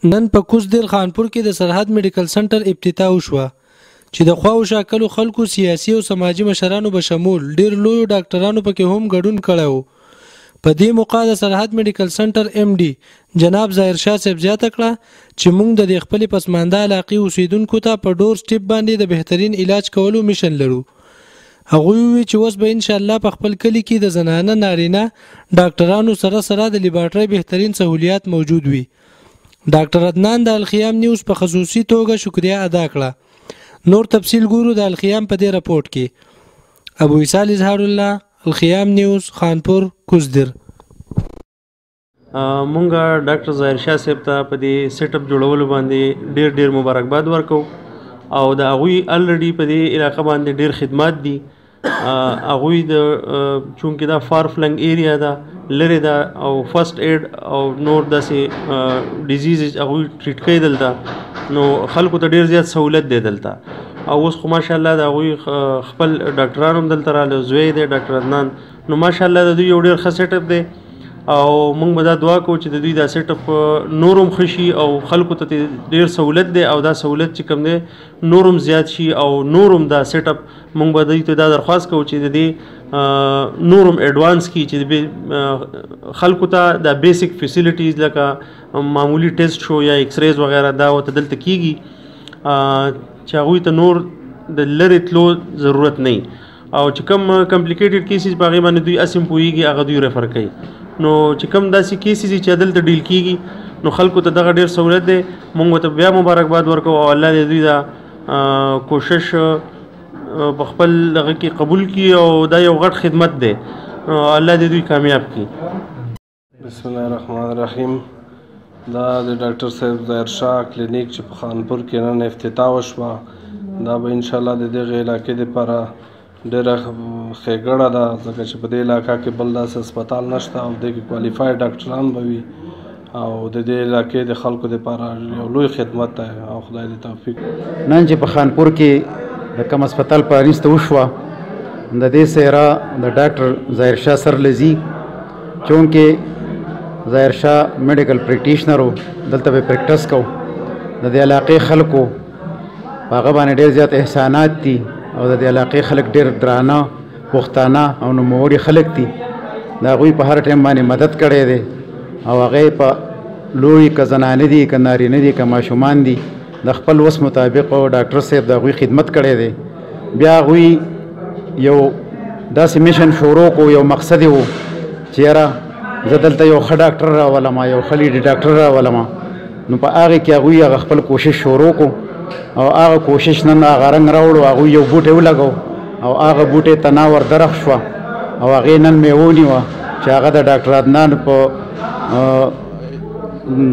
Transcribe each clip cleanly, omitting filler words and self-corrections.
نن په کوزدل خانپور کې د سرحد میډیکل سنټر افتتاح وشوه چې د خواو شاکلو خلکو سیاسي او سماجی مشرانو به شمول ډیر لوی ډاکټرانو پکې هم ګډون کړو په دې موقع د سرحد میډیکل سنټر ام ډي جناب ظاهر شاه صاحب زیاته کړه چې موږ د خپل پسمانده علاقې اوسیدونکو ته په ډور سټیپ باندې د بهترین علاج کولو میشن لرو هغه وی چې اوس به ان شاء الله په خپل کلی کې د زنانه نارینه ډاکټرانو سره د لیبارټري بهترین سہولیات موجود وي ډاکټر عدنان د الخیام نیوز په خصوصي توګه شکریا ادا کړه نور تفصیل ګورو د الخیام په دې راپورټ کې ابو عیسی اظهار الله الخیام نیوز خانپور کوزدر مونږه ډاکټر ظاهر شاه صاحب ته په دې سیټ اپ جوړولو باندې ډیر مبارکباد ورکو او د هغوی الریډي په دې علاقه باندې ډیر خدمات دي هغوی د چونکې دا فار فلنګ ایریا ده لري ده او فرست ایډ او نور داسې ډیزیز هغوی ټریټ کوي دلته نو خلکو ته ډیر زیات سہولت دی دلته او اوس خو ماشاءالله د هغوی خپل ډاکټران هم دلته راغلي زوی دی ډاکټر عدنان نو ماشاءالله د دوی یو ډیر ښه سیټ اپ دی او موږ به دا دعا کوو چې د دوی دا سیټ اپ نورم ښه شي او خلکو ته ډیر سہولت دی او دا سہولت چې کوم دی نورم زیات شي او نورم دا سیټ اپ موږ به دوی ته دا درخواست کوو چې د دې نورم ایډوانس کی چې خلکو ته دا بیسیک فیسیلیټیز لکه معمولی ټیسټ شو یا ایکس ریز وغیرہ دا ورته دلته کیږي چې هغوی ته نور د لرې تلو ضرورت نه او چې کوم کمپلیکیټډ کیسز په هغې باندې دوی اسیم پوهېږي هغه دوی ریفر کوي نو چې کوم داسې کیسز چې دلته ډیل کیږي نو خلکو ته دغه ډیر سہولت دی موږ ته بیا مبارکباد ورکوو او الله دې دوی دا کوشش په خپل دغه کې قبول کړي او دا یو غټ خدمت دی الله دې دوی کامیاب کړي بسم الله الرحمن الرحیم دا د ډاکټر صاحب ظاهر شاه کلینیک چې په خانپور کې نن افتتاح وشوه دا به انشاءالله د دغې علاقې دپاره ډېره ښېګړه ده ځکه چې په دې علاقه کې بل داسې هسپتال نشته او دې کې کوالیفاید ډاکټران به وي او د دې علاقې د خلکو دپاره یو لوی خدمت دی او خدای دې توفیق نن چې په خانپور کې د کوم هسپتال پرانیسته وشوه د دې سیره د ډاکټر ظاهر شاه سر لذي چونکې ظاهر شاه میډیکل پریکټیشنر و دلته به پریکټس کو د دې علاقې خلکو په هغه باندې ډېر زیات احسانات دي او د دې علاقې خلک ډېر درانه پښتانه او نوموړي خلک دي د هغوی په هر ټایم باندې مدد کړی دی او هغې په لوی که زنانه دي که نارینه دي که ماشومان دي د خپل وس مطابق او ډاکټر صاحب د هغوی خدمت کړی دی بیا هغوی یو داسې میشن شروع کو یو مقصد و چې یاره زه دلته یو ښه ډاکټر راولم یو ښه لیډي ډاکټر راولم نو په هغې کې هغوی هغه خپل کوشش شروع کو او هغه کوشش نن هغه رنګ راوړو هغوی یو بوټی ولګو او هغه بوټی تنا ور درخ شوه او هغې نن مې ونیوه چې هغه د ډاکټر عدنان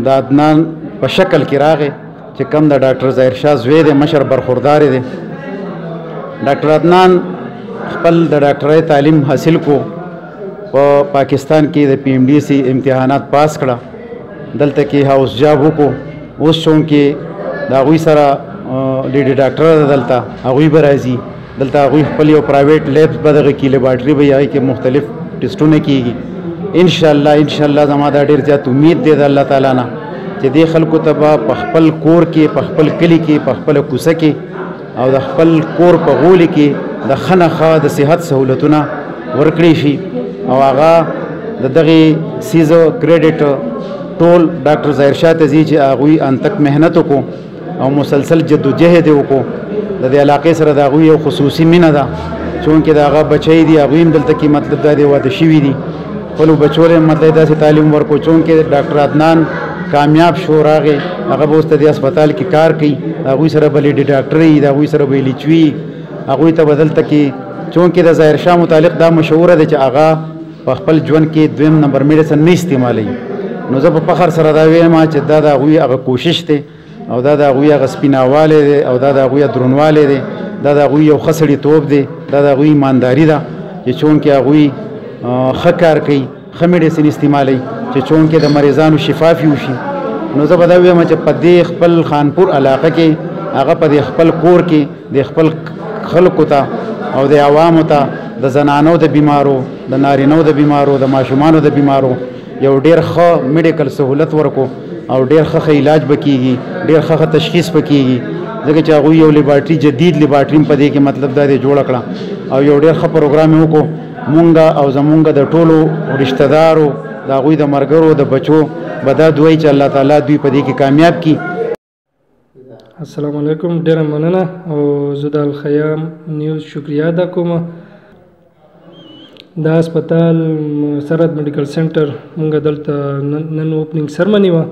د عدنان په شکل کې راغی چې کم د ډاکټر ظاهر شاه زوی دی مشر برخوردار دی ډاکټر عدنان خپل د ډاکټرۍ تعلیم حاصل کو په پاکستان کې د پی ایم ډي سی امتحانات پاس کړه دلته کې هاوس جاب وکړو اوس چونکې د هغوی سره لیډي ډاکټره ده دلته هغوی به راځي دلته هغوی خپل یو پرایویټ لیبس به دغه کې لیبارټري به هغې کې مختلف ټسټونه کیږي انشاءالله زما دا ډېر زیات امید دی د الله تعالی نه چې دې خلکو ته به په خپل کور کې په خپل کلي کې په خپله کوڅه کې او د خپل کور په غولي کې د ښه نه ښه د صحت سهولتونه ورکړي شي او هغه د دغې سیزو کریډټ ټول ډاکټر ظاهر شاه ته ځي چې هغوی انتک محنت وکړو او مسلسل جدوجهد یې وکړو د دې علاقې سره د هغوی یو خصوصي مینه ده چونکې د هغه بچی دي هغوی هم دلته کې مطلب دا دی واده شوي دي خپلو بچو ته مطلب داسې تعلیم ورکړو چونکې ډاکټر عدنان کامیاب شو راغی هغه به اوس د دې هسپتال کې کار کوي د هغوی سره به لیډي ډاکټر وي د هغوی سره به یې لیچوي هغوی ته به دلته کې چونکې د ظاهر شاه متعلق دا مشهوره ده چې هغه په خپل ژوند کې دویم نمبر میډیسن نه استعمالوي نو زه په فخر سره دا وایم چې دا د هغوی هغه کوشش دی او دا د هغوی هغه سپیناوالی دی او دا د هغوی درونوالی دی دا د هغوی یو ښه سړیتوب دی دا د هغوی ایمانداري ده چې چونکې هغوی ښه کار کوي ښه میډیسن استعمالوي چې چونکې د مریضانو شفافي وشي نو زه به دا ویم چې په دې خپل خانپور علاقه کې هغه په دې خپل کور کې د خپل خلکو ته او د عوامو ته د زنانو د بیمارو د نارینو د بیمارو د ماشومانو د بیمارو یو ډېر ښه میډیکل سهولت ورکو او ډېر ښه علاج به کېږي، ډېر ښه تشخیص به کېږي، ځکه چې هغوی یو لیبارټري جدید لیبارټري په دې کې مطلب دا دی جوړه کړه او یو ډېر ښه پروګرام یې وکړو. مونږ او زمونږ د ټولو رشته دارو د هغوی د ملګرو د بچو به دا دوی چې الله تعالی دوی په دې کې کامیاب کړي. السلام علیکم، ډیره مننه او زه د الخیام نیوز شکریه ادا کوم. دا هسپتال سرحد میډیکل سنټر مونږ دلته نن اوپننګ سرمنی وه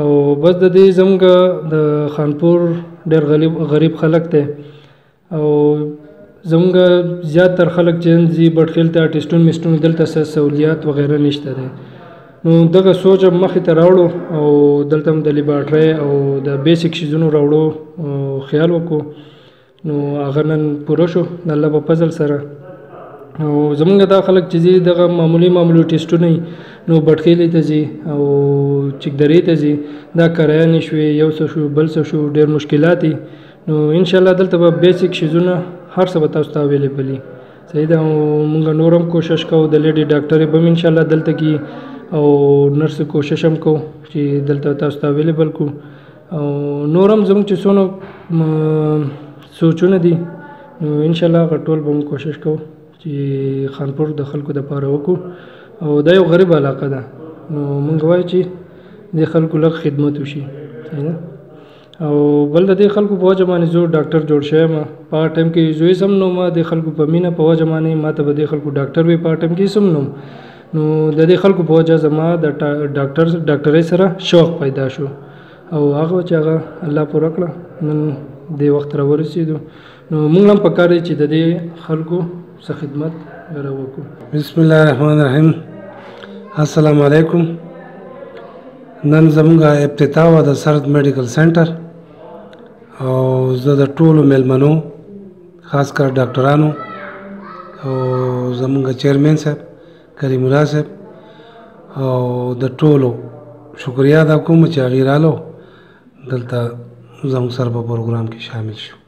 او بس د دې زموږ د خانپور ډېر غریب خلک دی او زموږ زیاتر خلک چې ځي بټخیل ته ټیسټون میسټون دلته څه سہولیات وغیره نشته دی. نو دغه سوچ مخې ته راوړو او دلته هم د لیبارټرۍ او د بیسیک شیزونو راوړو خیال وکړو. نو هغه نن پوره شو د الله په فضل سره. او زمونږ دا خلک چې ځي دغه معمولي ټیسټونه نو بټخیلې ته ځي او چکدرې ته ځي، دا کرایه نه شوې، یو څه شو بل څه شو، ډېر مشکلات دي. نو انشاءالله دلته به بیسیک شیزونه هر څه به تاسو ته اویلیبل وي. صحیح ده. مونږ نور هم کوشش کوو، د لیډي ډاکټرې به هم انشاءالله دلته کې او نرس کوشش هم کوو چې دلته تاسو ته اویلیبل کړو. او نور هم زموږ چې څونه سوچونه دي نو انشاءالله هغه ټول به موږ کوشش کوو چې خانپور د خلکو دپاره وکړو. او دا یو غریب علاقه ده نو مونږ وایو چې د خلکو لږ خدمت وشي. او بل د دې خلکو په وجه باندې زه ډاکټر جوړ شوی یم. په هغه ټایم کې زوی سم نوم د خلکو په مینه په وجه باندې ما ته به د خلکو ډاکټر وي، په هغه ټایم کې سم نوم. نو د دې خلکو په وجه زما د ډاکټرۍ سره شوق پیدا شو او هغه چې هغه الله پوره کړه نن دې وخت راورسېدو. نو مونږ هم پکار دی چې د دې خلکو څه خدمت وکړو. بسم الله الرحمن الرحیم. السلام علیکم. نن زموږ افتتاح وه د سرحد میډیکل سنټر او زه د ټولو میلمنو خاص کر ډاکټرانو او زموږ چیرمین صاحب کریم الله صاحب او د ټولو شکریه ادا کوم چې هغوی رالو دلته زموږ سره په پروګرام کې شامل شو.